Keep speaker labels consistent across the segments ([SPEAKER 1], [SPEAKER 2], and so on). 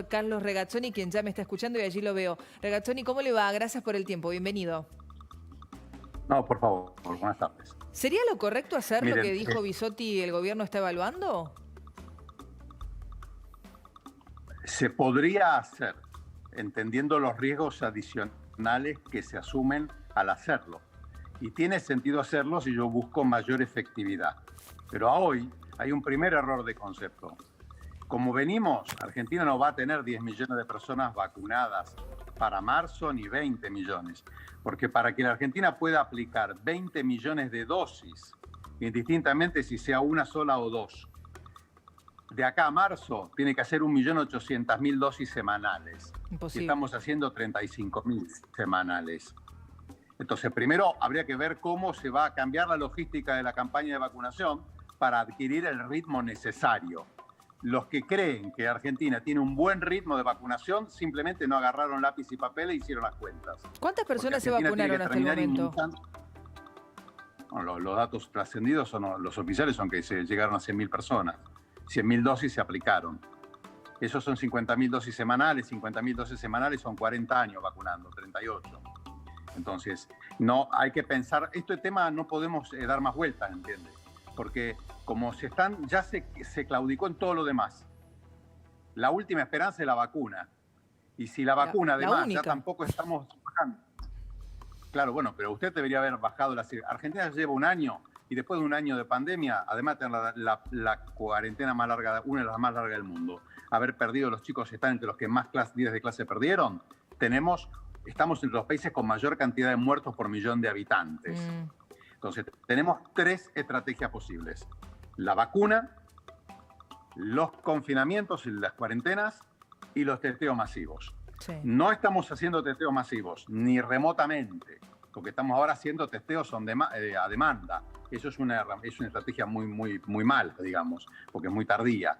[SPEAKER 1] Carlos Regazzoni, quien ya me está escuchando y allí lo veo. Regazzoni, ¿cómo le va? Gracias por el tiempo, bienvenido.
[SPEAKER 2] No, por favor, buenas tardes.
[SPEAKER 1] ¿Sería lo correcto hacer lo que
[SPEAKER 2] Miren,
[SPEAKER 1] dijo Bisotti y el gobierno está evaluando?
[SPEAKER 2] se podría hacer, entendiendo los riesgos adicionales que se asumen al hacerlo. Y tiene sentido hacerlo si yo busco mayor efectividad. Pero hoy hay un primer error de concepto. Como venimos, Argentina no va a tener 10 millones de personas vacunadas para marzo ni 20 millones. Porque para que la Argentina pueda aplicar 20 millones de dosis, indistintamente si sea una sola o dos, de acá a marzo tiene que hacer 1.800.000 dosis semanales.
[SPEAKER 1] Imposible.
[SPEAKER 2] Y estamos haciendo 35.000 semanales. Entonces, primero habría que ver cómo se va a cambiar la logística de la campaña de vacunación para adquirir el ritmo necesario. Los que creen que Argentina tiene un buen ritmo de vacunación simplemente no agarraron lápiz y papel e hicieron las cuentas.
[SPEAKER 1] ¿Cuántas personas se vacunaron hasta el momento?
[SPEAKER 2] Bueno, los datos trascendidos son los oficiales, son que se llegaron a 100.000 personas. 100.000 dosis se aplicaron. Esos son 50.000 dosis semanales. 50.000 dosis semanales son 40 años vacunando, 38. Entonces, no hay que pensar, este tema no podemos dar más vueltas, ¿entiendes? Porque como ya se claudicó en todo lo demás. La última esperanza es la vacuna. Y si la vacuna, además, ya tampoco estamos bajando. Claro, bueno, pero usted debería haber bajado la... Argentina lleva un año y después de un año de pandemia, además de tener la cuarentena más larga, una de las más largas del mundo, haber perdido, los chicos están entre los que más días de clase perdieron, estamos entre los países con mayor cantidad de muertos por millón de habitantes. Entonces, tenemos tres estrategias posibles. La vacuna, los confinamientos y las cuarentenas y los testeos masivos. Sí. No estamos haciendo testeos masivos, ni remotamente, porque estamos ahora haciendo testeos a demanda. Eso es una estrategia muy mala, digamos, porque es muy tardía.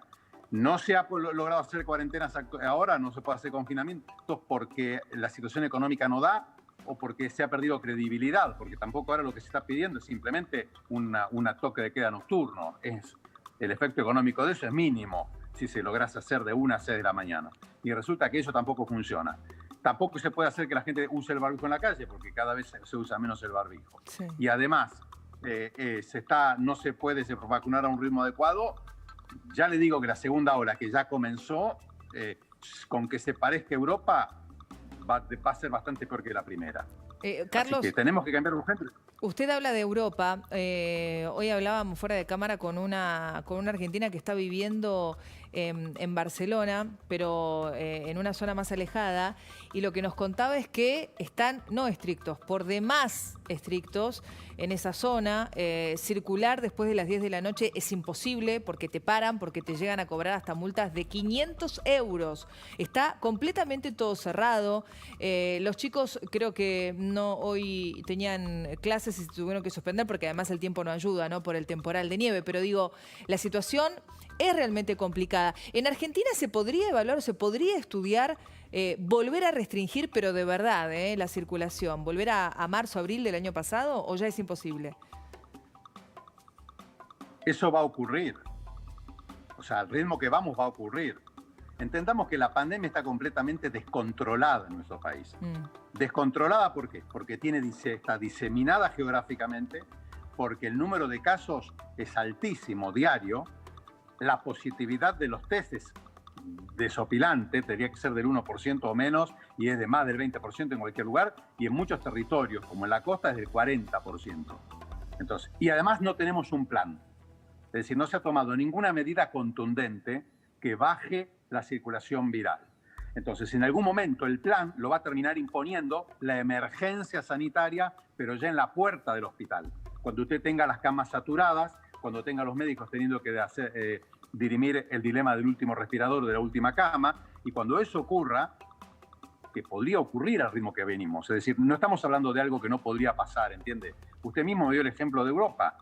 [SPEAKER 2] No se ha logrado hacer cuarentenas ahora, no se puede hacer confinamientos porque la situación económica no da o porque se ha perdido credibilidad, porque tampoco ahora lo que se está pidiendo es simplemente un toque de queda nocturno. El efecto económico de eso es mínimo si se lograse hacer de 1 a 6 de la mañana. Y resulta que eso tampoco funciona. Tampoco se puede hacer que la gente use el barbijo en la calle, porque cada vez se usa menos el barbijo. Sí. Y además, no se puede vacunar a un ritmo adecuado. Ya le digo que la segunda ola, que ya comenzó, con que se parezca a Europa, va a ser bastante peor que la primera.
[SPEAKER 1] Carlos,
[SPEAKER 2] así que tenemos que cambiar urgente.
[SPEAKER 1] Usted habla de Europa. Hoy hablábamos fuera de cámara con una argentina que está viviendo en Barcelona, pero en una zona más alejada, y lo que nos contaba es que están no estrictos, por demás estrictos en esa zona. Circular después de las 10 de la noche es imposible porque te paran, porque te llegan a cobrar hasta multas de 500 euros. Está completamente todo cerrado. Los chicos creo que hoy tenían clases y se tuvieron que suspender porque además el tiempo no ayuda, ¿no? Por el temporal de nieve. Pero digo, la situación es realmente complicada. ¿En Argentina se podría evaluar, se podría estudiar volver a restringir, pero de verdad, la circulación? ¿Volver a marzo, abril del año pasado o ya es imposible?
[SPEAKER 2] Eso va a ocurrir. O sea, al ritmo que vamos va a ocurrir. Entendamos que la pandemia está completamente descontrolada en nuestro país. ¿Descontrolada por qué? Porque está diseminada geográficamente, porque el número de casos es altísimo diario, la positividad de los test es desopilante, tendría que ser del 1% o menos, y es de más del 20% en cualquier lugar, y en muchos territorios, como en la costa, es del 40%. Entonces, y además no tenemos un plan. Es decir, no se ha tomado ninguna medida contundente que baje la circulación viral. Entonces, en algún momento el plan lo va a terminar imponiendo la emergencia sanitaria, pero ya en la puerta del hospital. Cuando usted tenga las camas saturadas, cuando tenga los médicos teniendo que dirimir el dilema del último respirador, de la última cama, y cuando eso ocurra, que podría ocurrir al ritmo que venimos. Es decir, no estamos hablando de algo que no podría pasar, ¿entiende? Usted mismo dio el ejemplo de Europa.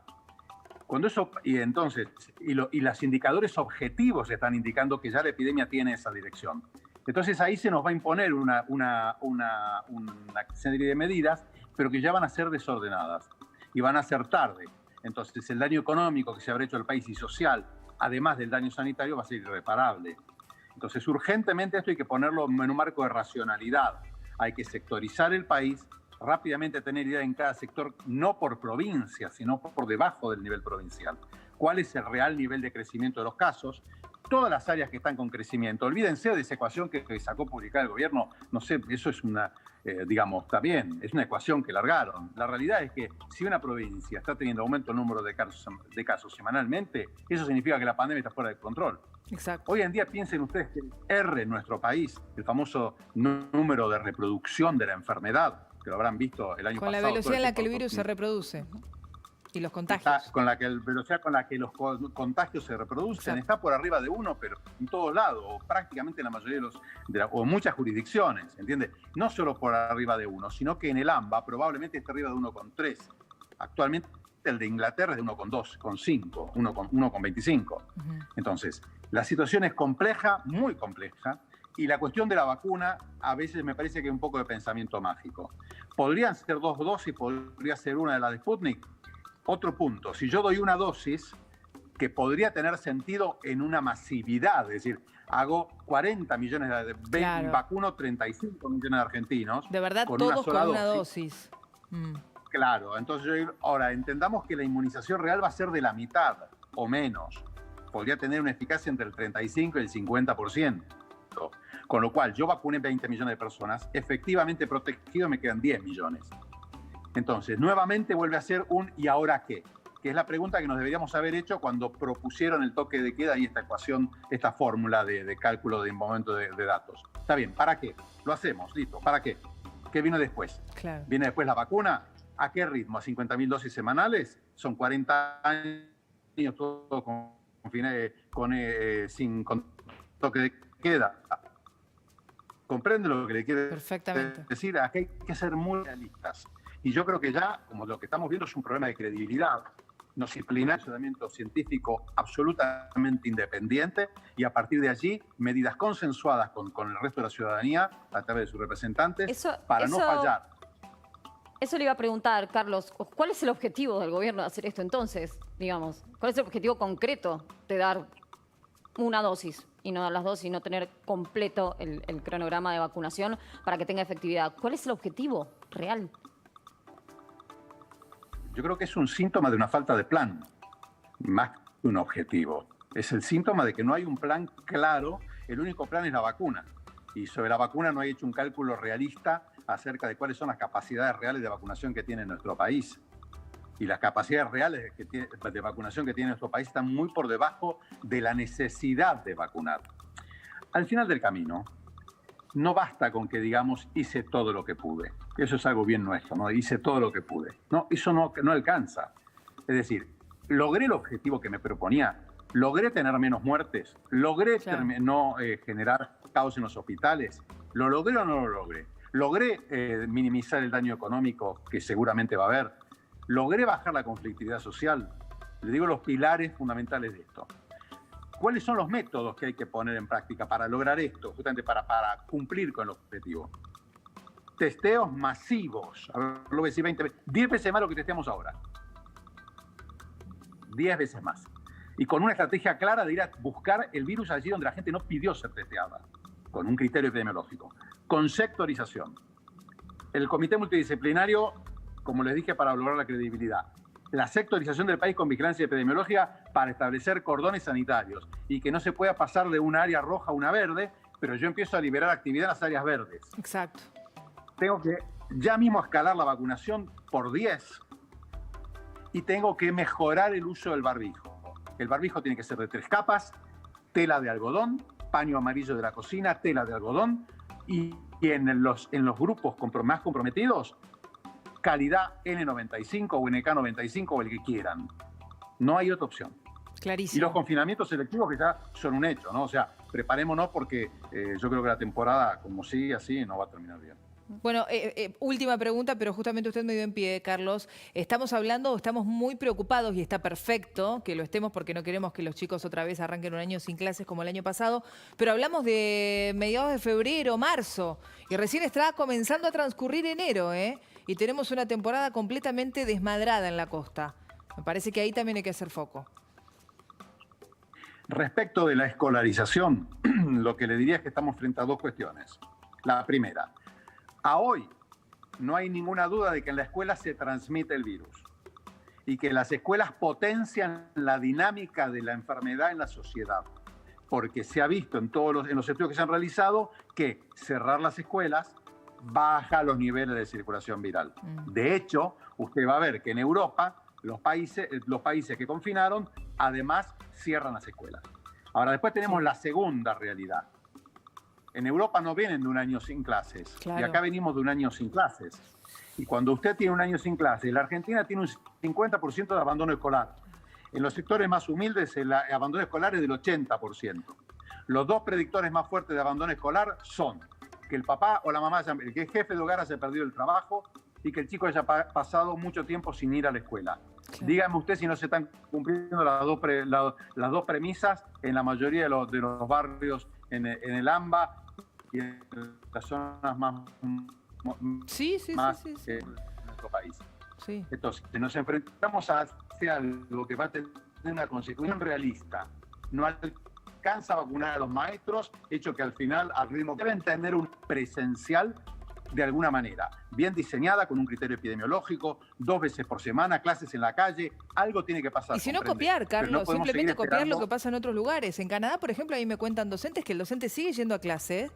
[SPEAKER 2] Cuando eso, y los indicadores objetivos están indicando que ya la epidemia tiene esa dirección. Entonces ahí se nos va a imponer una serie de medidas, pero que ya van a ser desordenadas y van a ser tarde. Entonces el daño económico que se habrá hecho al país y social, además del daño sanitario, va a ser irreparable. Entonces, urgentemente esto hay que ponerlo en un marco de racionalidad. Hay que sectorizar el país, rápidamente tener idea en cada sector, no por provincia, sino por debajo del nivel provincial. ¿Cuál es el real nivel de crecimiento de los casos? Todas las áreas que están con crecimiento. Olvídense de esa ecuación que sacó publicada el gobierno. No sé, eso es una, digamos, está bien, es una ecuación que largaron. La realidad es que si una provincia está teniendo aumento el número de casos semanalmente, eso significa que la pandemia está fuera de control.
[SPEAKER 1] Exacto.
[SPEAKER 2] Hoy en día piensen ustedes que el R en nuestro país, el famoso número de reproducción de la enfermedad, que lo habrán visto el año pasado.
[SPEAKER 1] Con la velocidad en la que el virus se reproduce. Y los contagios.
[SPEAKER 2] Con la velocidad con la que los contagios se reproducen, está por arriba de 1, pero en todos lados, o prácticamente en la mayoría o muchas jurisdicciones, ¿entiendes? No solo por arriba de 1, sino que en el AMBA probablemente esté arriba de 1,3. Actualmente el de Inglaterra es de 1,2, con 5, 1,25. Entonces, la situación es compleja, muy compleja, y la cuestión de la vacuna a veces me parece que hay un poco de pensamiento mágico. ¿Podrían ser 2 dosis? ¿Podría ser una de las de Sputnik? Otro punto, si yo doy una dosis que podría tener sentido en una masividad, es decir, hago 40 millones de vacuno 35 millones de argentinos.
[SPEAKER 1] De verdad,
[SPEAKER 2] con
[SPEAKER 1] todos
[SPEAKER 2] una
[SPEAKER 1] con una dosis.
[SPEAKER 2] Claro, entonces ahora entendamos que la inmunización real va a ser de la mitad o menos. Podría tener una eficacia entre el 35 y el 50%. Con lo cual, yo vacuné 20 millones de personas, efectivamente protegido me quedan 10 millones. Entonces, nuevamente vuelve a ser un ¿y ahora qué? Que es la pregunta que nos deberíamos haber hecho cuando propusieron el toque de queda y esta ecuación, esta fórmula de cálculo de momento de datos. Está bien, ¿para qué? Lo hacemos, listo, ¿para qué? ¿Qué vino después?
[SPEAKER 1] Claro.
[SPEAKER 2] ¿Viene después la vacuna? ¿A qué ritmo? ¿A 50.000 dosis semanales? Son 40 años todo sin toque de queda. ¿Comprende lo que le quiere decir? Aquí hay que ser muy realistas. Y yo creo que ya, como lo que estamos viendo, es un problema de credibilidad, no disciplinar, asesoramiento científico absolutamente independiente y a partir de allí medidas consensuadas con el resto de la ciudadanía a través de sus representantes para no fallar.
[SPEAKER 3] Eso le iba a preguntar, Carlos, ¿cuál es el objetivo del gobierno de hacer esto entonces? Digamos, ¿cuál es el objetivo concreto de dar una dosis y no dar las dos y no tener completo el cronograma de vacunación para que tenga efectividad? ¿Cuál es el objetivo real?
[SPEAKER 2] Yo creo que es un síntoma de una falta de plan, más que un objetivo. Es el síntoma de que no hay un plan claro, el único plan es la vacuna. Y sobre la vacuna no hay hecho un cálculo realista acerca de cuáles son las capacidades reales de vacunación que tiene nuestro país. Y las capacidades reales de vacunación que tiene nuestro país están muy por debajo de la necesidad de vacunar. Al final del camino, no basta con que digamos hice todo lo que pude. Eso es algo bien nuestro, ¿no? Hice todo lo que pude. No, eso no alcanza. Es decir, logré el objetivo que me proponía, logré tener menos muertes, logré no generar caos en los hospitales. ¿Lo logré o no lo logré? Logré minimizar el daño económico que seguramente va a haber. Logré bajar la conflictividad social. Le digo los pilares fundamentales de esto. ¿Cuáles son los métodos que hay que poner en práctica para lograr esto, justamente para cumplir con el objetivo? Testeos masivos. A ver, lo voy a decir 10 veces más lo que testeamos ahora. 10 veces más. Y con una estrategia clara de ir a buscar el virus allí donde la gente no pidió ser testeada, con un criterio epidemiológico. Con sectorización. El comité multidisciplinario, como les dije, para lograr la credibilidad. La sectorización del país con vigilancia epidemiológica para establecer cordones sanitarios y que no se pueda pasar de una área roja a una verde, pero yo empiezo a liberar actividad en las áreas verdes.
[SPEAKER 1] Exacto.
[SPEAKER 2] Tengo que ya mismo escalar la vacunación por 10 y tengo que mejorar el uso del barbijo. El barbijo tiene que ser de 3 capas, tela de algodón, paño amarillo de la cocina, tela de algodón y en los grupos más comprometidos, calidad N95 o NK95 o el que quieran. No hay otra opción.
[SPEAKER 1] Clarísimo.
[SPEAKER 2] Y los confinamientos selectivos que ya son un hecho, ¿no? O sea, preparémonos porque yo creo que la temporada, como sigue así, no va a terminar bien.
[SPEAKER 1] Bueno, última pregunta, pero justamente usted me dio en pie, Carlos. Estamos muy preocupados y está perfecto que lo estemos porque no queremos que los chicos otra vez arranquen un año sin clases como el año pasado, pero hablamos de mediados de febrero, marzo, y recién está comenzando a transcurrir enero, y tenemos una temporada completamente desmadrada en la costa. Me parece que ahí también hay que hacer foco.
[SPEAKER 2] Respecto de la escolarización, lo que le diría es que estamos frente a dos cuestiones. La primera, a hoy no hay ninguna duda de que en la escuela se transmite el virus y que las escuelas potencian la dinámica de la enfermedad en la sociedad, porque se ha visto en los estudios que se han realizado que cerrar las escuelas baja los niveles de circulación viral. De hecho, usted va a ver que en Europa los países que confinaron además cierran las escuelas. Ahora, después tenemos la segunda realidad. En Europa no vienen de un año sin clases,
[SPEAKER 1] claro.
[SPEAKER 2] Y acá venimos de un año sin clases. Y cuando usted tiene un año sin clases, la Argentina tiene un 50% de abandono escolar. En los sectores más humildes el abandono escolar es del 80%. Los dos predictores más fuertes de abandono escolar son que el papá o la mamá, que el jefe de hogar haya perdido el trabajo y que el chico haya pasado mucho tiempo sin ir a la escuela. Claro. Dígame usted si no se están cumpliendo las dos premisas en la mayoría de los barrios en el AMBA y en las zonas más en nuestro país.
[SPEAKER 1] Sí.
[SPEAKER 2] Entonces, nos enfrentamos hacia algo que va a tener una consecuencia realista. No alcanza a vacunar a los maestros, hecho que al final, al ritmo, deben tener un presencial de alguna manera, bien diseñada, con un criterio epidemiológico, 2 veces por semana, clases en la calle, algo tiene que pasar.
[SPEAKER 1] Y si no copiar, Carlos,
[SPEAKER 2] no
[SPEAKER 1] simplemente copiar lo que pasa en otros lugares. En Canadá, por ejemplo, ahí me cuentan docentes que el docente sigue yendo a clase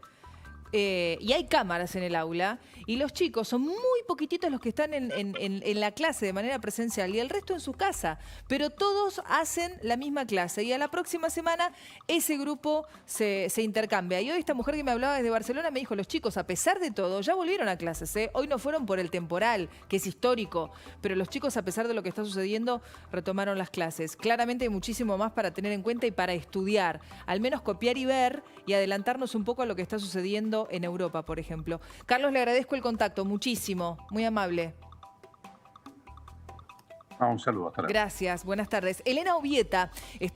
[SPEAKER 1] y hay cámaras en el aula y los chicos son muy poquititos los que están en la clase de manera presencial y el resto en su casa, pero todos hacen la misma clase y a la próxima semana ese grupo se intercambia. Y hoy esta mujer que me hablaba desde Barcelona me dijo, los chicos a pesar de todo ya volvieron a clases, ¿eh? Hoy no fueron por el temporal, que es histórico, pero los chicos a pesar de lo que está sucediendo retomaron las clases. Claramente hay muchísimo más para tener en cuenta y para estudiar, al menos copiar y ver y adelantarnos un poco a lo que está sucediendo en Europa, por ejemplo. Carlos, le agradezco el contacto muchísimo, muy amable.
[SPEAKER 2] Un saludo, hasta luego.
[SPEAKER 1] Gracias, buenas tardes. Elena Obieta está